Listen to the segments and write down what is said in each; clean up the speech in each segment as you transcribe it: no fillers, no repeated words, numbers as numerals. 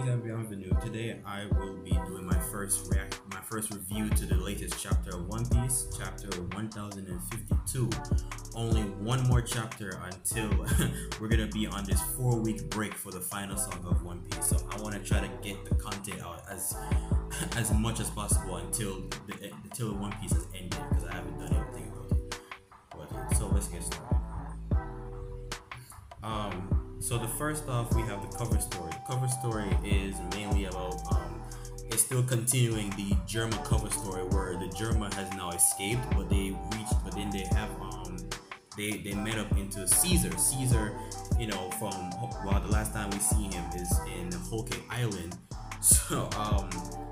Greetings and bienvenue. Today I will be doing my first review to the latest chapter of One Piece, chapter 1052. Only one more chapter until we're gonna be on this 4-week break for the final saga of One Piece. So I want to try to get the content out as much as possible until One Piece has ended, because I haven't done anything about it. So let's get started. So the first off, we have the cover story. The cover story is mainly about it's still continuing the Germa cover story, where the Germa has now escaped, but then they have they met up into Caesar. Caesar, the last time we see him is in Whole Cake Island. So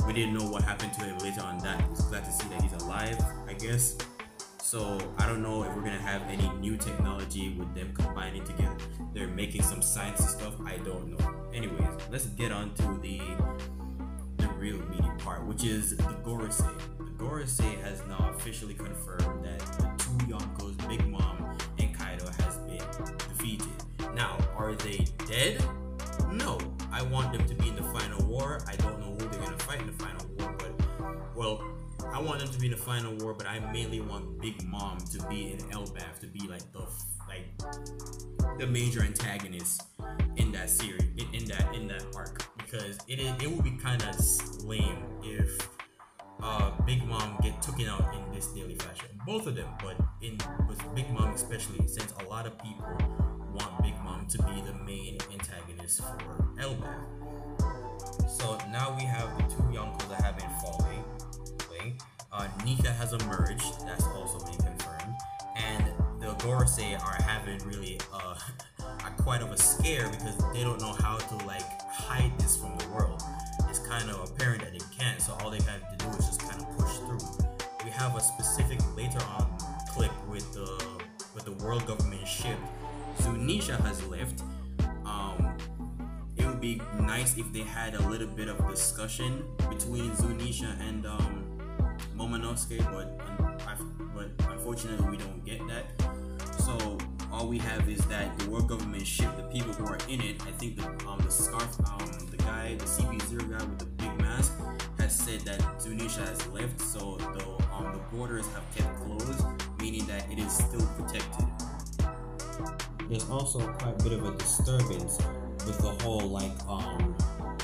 we didn't know what happened to him later on. That was glad to see that he's alive, I guess. So I don't know if we're gonna have any new technology with them combining together. They're making some science and stuff. I don't know. Anyways, let's get on to the real meaty part, which is the Gorosei. The Gorosei has now officially confirmed that the two Yonkos, Big Mom and Kaido, has been defeated. Now, are they dead? No. I want them to be in the final war. I don't know who they're gonna fight in the final war, but I want them to be in the final war, but I mainly want Big Mom to be in Elbaf, to be like the major antagonist in that series, in that arc, because it would be kind of lame if Big Mom get taken out in this daily fashion. Both of them, but with Big Mom especially, since a lot of people want Big Mom to be the main antagonist for Elbaf. So now we have the two Yonkos that have been falling. Nika has emerged, that's also been confirmed, and the Gorosei are having really quite of a scare, because they don't know how to hide this from the world. It's kind of apparent that they can't, so all they have to do is just kind of push through. We have a specific later on clip with the world government ship. Zunisha has left. It would be nice if they had a little bit of discussion between Zunisha and Momonosuke, but unfortunately we don't get that. So all we have is that the world government ship, the people who are in it, I think the scarf, the guy, the CP0 guy with the big mask, has said that Zunisha has left. So the borders have kept closed, meaning that it is still protected. There's also quite a bit of a disturbance with the whole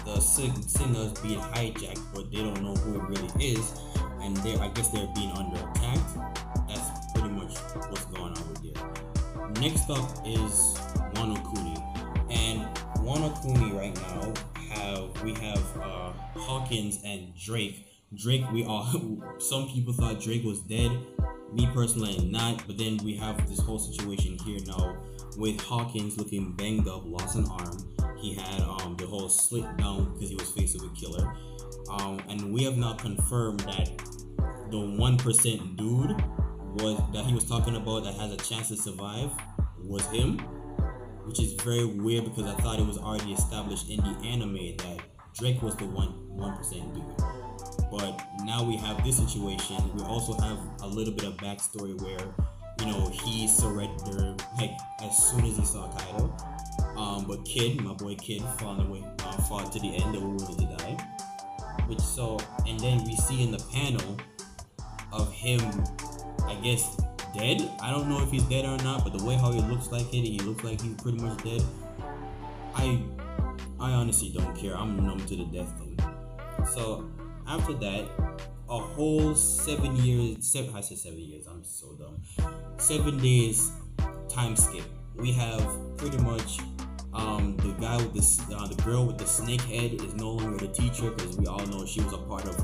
the singers being hijacked, but they don't know who it really is. And I guess they're being under attack. That's pretty much what's going on with it. Next up is Wano Kuni. And Wano Kuni right now we have Hawkins and Drake. Some people thought Drake was dead. Me personally not. But then we have this whole situation here now with Hawkins looking banged up, lost an arm. He had the whole slit down because he was faced with a killer. And we have now confirmed that the 1% dude that he was talking about that has a chance to survive was him, which is very weird, because I thought it was already established in the anime that Drake was the 1% dude. But now we have this situation. We also have a little bit of backstory where he surrendered as soon as he saw Kaido. But my boy Kid, fought to the end. They were willing to die. And then we see in the panel of him, I guess, dead. I don't know if he's dead or not, but the way how he looks like he looks like he's pretty much dead. I honestly don't care. I'm numb to the death thing. So after that, a whole 7 years. I said 7 years. I'm so dumb. 7 days time skip. We have pretty much the guy with the girl with the snake head is no longer the teacher, because we all know she was a part of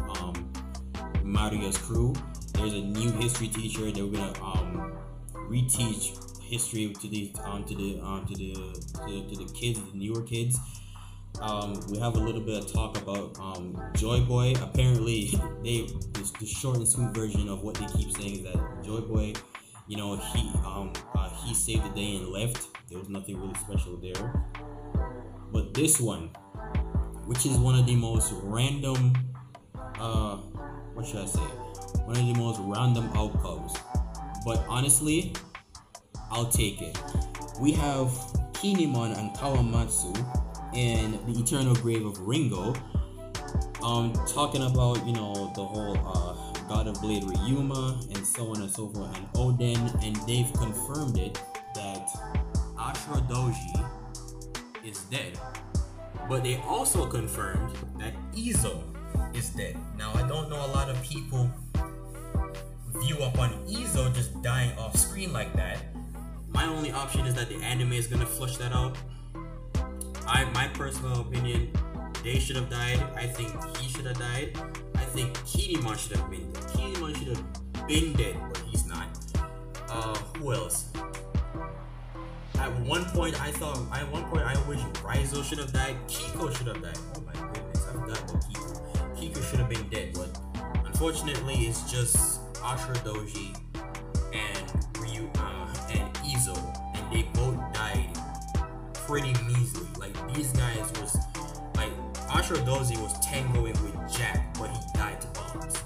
Maria's crew. There's a new history teacher. They were gonna reteach history to the kids, the newer kids. We have a little bit of talk about Joy Boy. Apparently, the short and sweet version of what they keep saying is that Joy Boy, he saved the day and left. There was nothing really special there. But this one, which is one of the most random, what should I say? One of the most random outcomes. But honestly, I'll take it. We have Kinemon and Kawamatsu in the Eternal Grave of Ringo, talking about, you know, the whole God of Blade Ryuma and so on and so forth, and Odin, and they've confirmed it that Ashura Doji is dead. But they also confirmed that Izo is dead. Now, I don't know a lot of people view up on Izo just dying off screen like that. My only option is that the anime is gonna flush that out. My personal opinion, they should have died. I think he should have died. I think Kinemon should have been dead. Kinemon should have been dead, but he's not. Who else? At one point I wish Raizo should have died. Kiko should have died. Oh my goodness, I forgot about Kiko. Kiko should have been dead, but unfortunately it's just Ashura Doji and Ryu and Izo, and they both died pretty measly. Like, these guys was like, Ashura Doji was tangoing with Jack, but he died to bombs.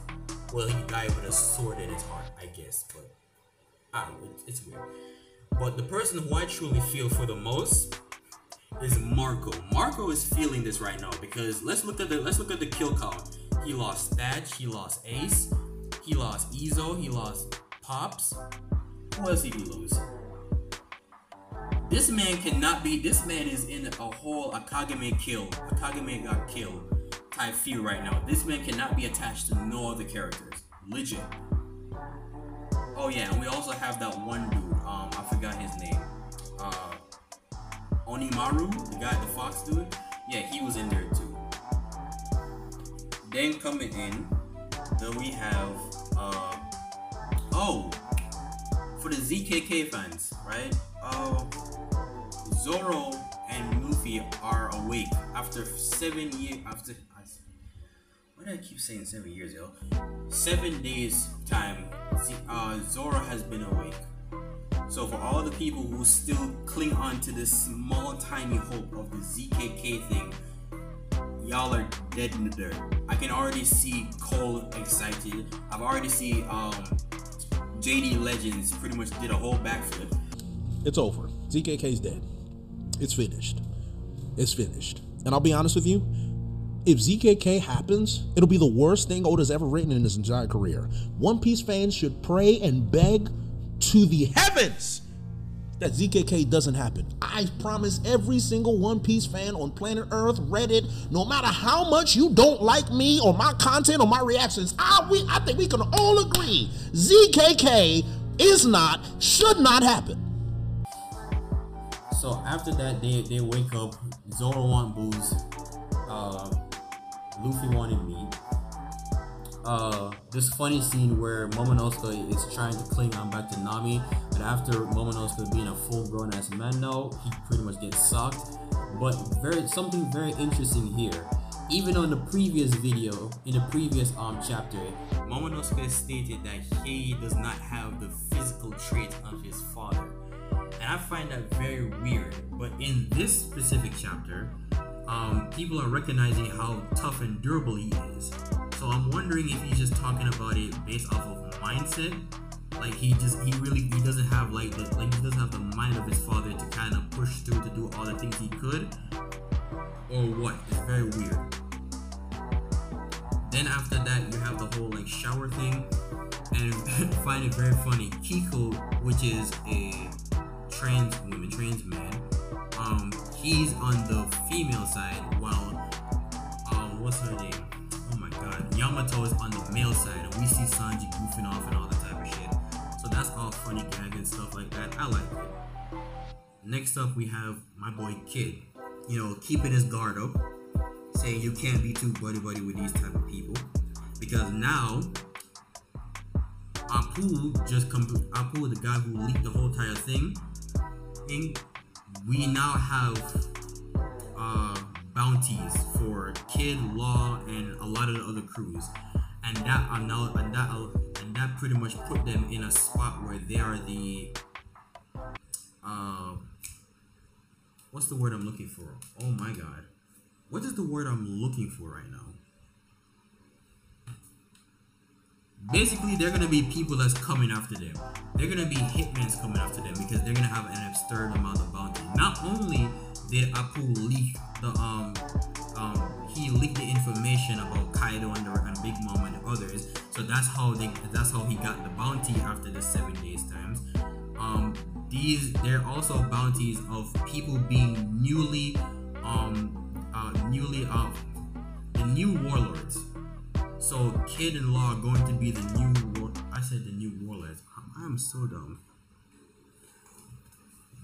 Well, he died with a sword in his heart, I guess, but I don't know, it's weird. But the person who I truly feel for the most is Marco. Marco is feeling this right now because let's look at the kill count. He lost Thatch, he lost Ace, he lost Izo, he lost Pops. Who else did he lose? This man cannot be. This man is in a whole Akagame got killed type feel right now. This man cannot be attached to no other characters. Legit. Oh yeah, and we also have that one dude. I forgot his name. Onimaru, the guy, the fox dude. Yeah, he was in there too. Then coming in, then we have for the ZKK fans, right? Zoro and Luffy are awake after 7 years. Why do I keep saying 7 years, yo? 7 days time. Zoro has been awake. So for all the people who still cling on to this small tiny hope of the ZKK thing, y'all are dead in the dirt. I can already see Cole excited. I've already seen JD Legends pretty much did a whole backflip. It's over. ZKK's dead. It's finished. It's finished. And I'll be honest with you, if ZKK happens, it'll be the worst thing Oda's ever written in his entire career. One Piece fans should pray and beg to the heavens that ZKK doesn't happen. I promise every single One Piece fan on planet Earth, Reddit, no matter how much you don't like me or my content or my reactions, I think we can all agree ZKK should not happen. So after that, they wake up. Zoro want booze. Luffy wanted meat. This funny scene where Momonosuke is trying to cling on back to Nami, but after Momonosuke being a full-grown ass man now, he pretty much gets sucked. But something very interesting here. Even on the previous video, in the previous chapter, Momonosuke stated that he does not have the physical traits of his father. And I find that very weird. But in this specific chapter, people are recognizing how tough and durable he is. So I'm wondering if he's just talking about it based off of mindset. Like he doesn't have he doesn't have the mind of his father to kind of push through to do all the things he could, or what? It's very weird. Then after that, you have the whole shower thing, and I find it very funny. Kiko, which is a trans man, he's on the female side, while what's her name? Oh my god, Yamato is on the male side, and we see Sanji goofing off and all that type of shit. So that's all funny gag and stuff like that. I like it. Next up, we have my boy Kid, keeping his guard up, saying you can't be too buddy-buddy with these type of people, because now Apu, the guy who leaked the whole entire thing, we now have bounties for Kid, Law, and a lot of the other crews, and that pretty much put them in a spot where they are the what's the word I'm looking for? Oh my god, what is the word I'm looking for right now? basically they're gonna be people that's coming after them. They're gonna be hitmans coming after them because they're gonna have an absurd amount of bounty. Not only did Apu leak the he leaked the information about Kaido and Big Mom and the others, so that's how he got the bounty after the 7 days times. There are also bounties of people being the new warlords. So Kid and Law are going to be the new warlords. I am so dumb.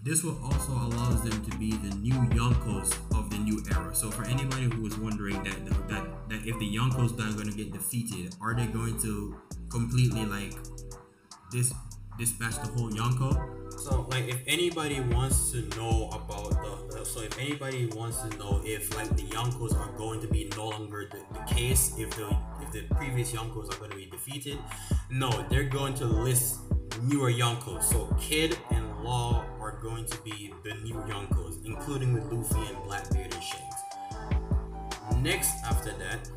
This will also allows them to be the new Yonkos of the new era. So for anybody who was wondering that if the Yonkos are going to get defeated, are they going to completely like dispatch the whole Yonko? So like if anybody wants to know about if like the Yonkos are going to be no longer the case, if the previous Yonkos are going to be defeated, no, they're going to list newer Yonkos. So Kid and Law are going to be the new Yonkos, including with Luffy and Blackbeard and Shanks. Next after that,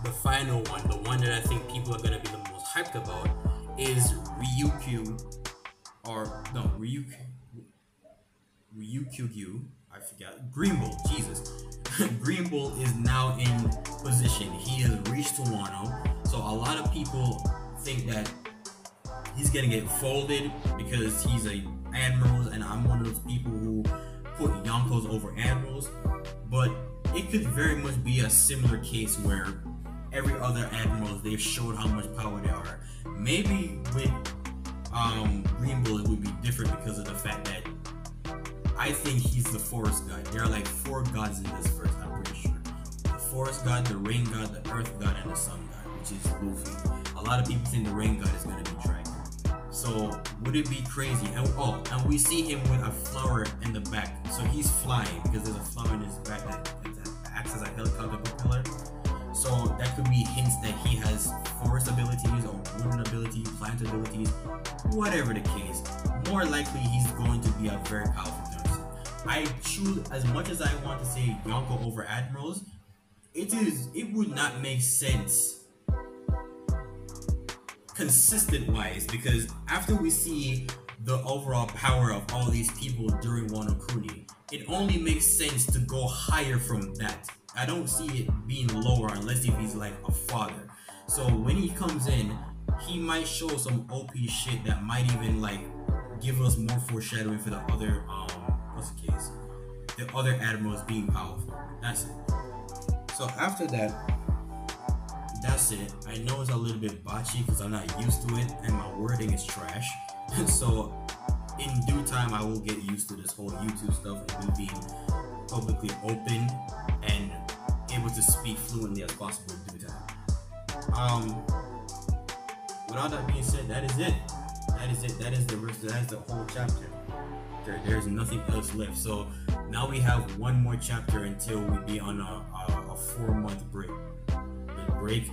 the final one, the one that I think people are going to be the most hyped about, is Ryukyu, I forgot. Green Bull, Jesus. Green Bull is now in position. He has reached Wano. So a lot of people think that he's gonna get folded because he's a admiral, and I'm one of those people who put Yonkos over admirals. But it could very much be a similar case where every other admirals, they've showed how much power they are. Maybe with Green Bull it would be different because of the fact that I think he's the forest god. There are like 4 gods in this verse, I'm pretty sure. The forest god, the rain god, the earth god, and the sun god, which is Luffy. A lot of people think the rain god is going to be Dragon. So would it be crazy? And we see him with a flower in the back. So he's flying because there's a flower in his back that acts as a helicopter propeller. So that could be hints that he has forest abilities or wooden abilities, plant abilities, whatever the case. More likely he's going to be a very powerful person. I choose, as much as I want to say Yonko over admirals, it would not make sense consistent wise, because after we see the overall power of all these people during Wano Kuni, it only makes sense to go higher from that. I don't see it being lower unless if he's like a father. So when he comes in, he might show some OP shit that might even like give us more foreshadowing for the other what's the case? The other admirals being powerful. That's it. So after that, that's it. I know it's a little bit botchy because I'm not used to it and my wording is trash. So in due time I will get used to this whole YouTube stuff and me being publicly open and able to speak fluently as possible in due time. With all that being said, that is it. That is the rest. That is the whole chapter. There's nothing else left. So now we have one more chapter until we be on a 4-month break.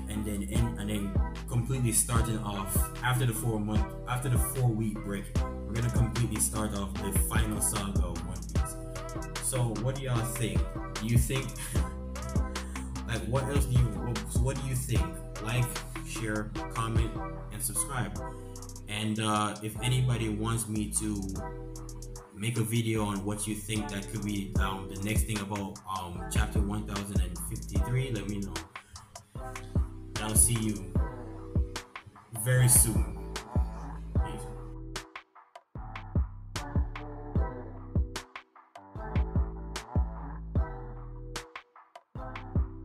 And then completely starting off after the 4-week break. We're gonna completely start off the final saga of One Piece. So what do y'all think? Do you think like what do you think? Like, share, comment, and subscribe. And if anybody wants me to make a video on what you think that could be the next thing about chapter 1053, let me know. And I'll see you very soon.